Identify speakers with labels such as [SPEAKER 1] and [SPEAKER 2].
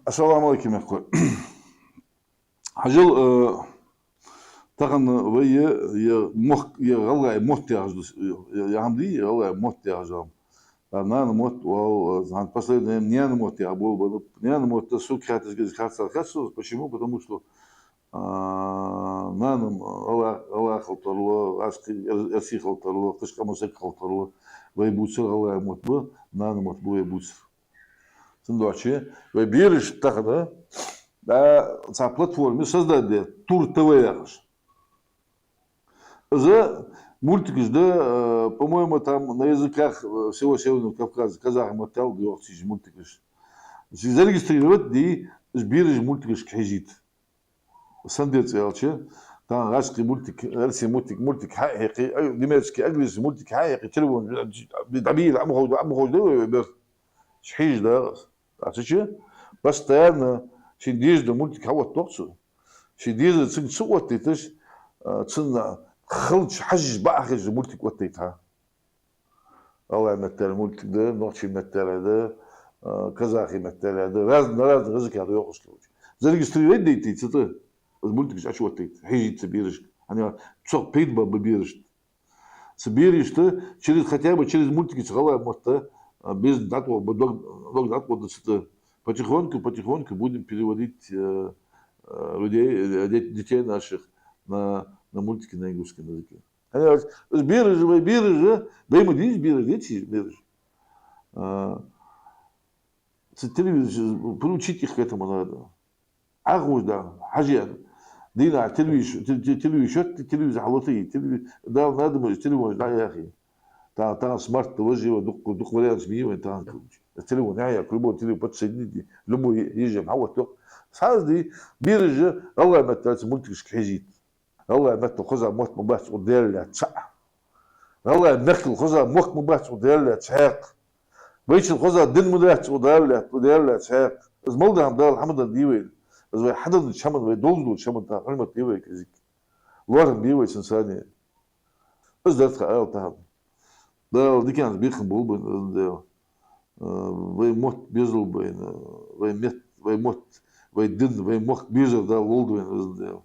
[SPEAKER 1] Assalamu alaikum أخوي. حجل تغن ويا يا مخ يا غلا موت يا عجل يا عمدي غلا موت يا عجل. أنا موت و عن последнее мне موت я был мне موت сук хатис гиз хатса хатсу. Почему? Потому что نانم الله خلطروا أسي خلطروا قش كمسك خلطروا ويبوسر الله موت بو نان موت بو يبوسر. Сындуачи ve bir iş takıda да, на платформе создали Тур ТВ яғыш. За мультик да, по-моему, там на языках всего Северного Кавказа, казах, матал, георгий мультик. Зарегистрировать, ди, сбирать мультик кхежит. Сандец ялче, там рашки мультик, рашки мультик حقيقي، немецкий, английский мультик حقيقي، تلفون بدبيل عم هو ده شحيج ده، عشان постоянно شديد مультик هو التوكسو شديد تسن سوت تيتش تسن خلج حج باخج مультик وتيتها الله يمثل مультик ده نوتشي يمثل ده كزاخي يمثل ده راز غزك هذا يوقش كوش зарегистрировать дейти это мультик аж вот тейт хижит соберешь они цок пейдба бабирешь соберешь ты через хотя бы через мультики сгала может без дату дог дату вот потихоньку будем переводить детей наших на мультики на английском языке. Биржа, да ему дети биржа. Телевизор, приучить их к этому надо. Агуж, да, хажиан. دينا على телевизор حلوتي ده надо телевизор да يا اخي تا سمارت توجه ودق ولا سميه وانت التليفون هاي كل تليفون بتسدني لمو يجي معود توق صار دي بيرجع الله ما تاس منتج حجيت الله ما تخذها موت مباح ودير لا تسع الله نخل خذها موت مباح ودير لا تسحق بيش خذها دين مداح ودير لا تسحق از مولد هم دار الحمد ديويل از حدد الشمن ويدول شمن تا علم ديويل كذيك لورن ديويل سنساني از ده تخيل تهم ده دي كانت بيخن بول بين ويموت بيزل بين ويموت ويدن ويموت بيزل ده ولد بين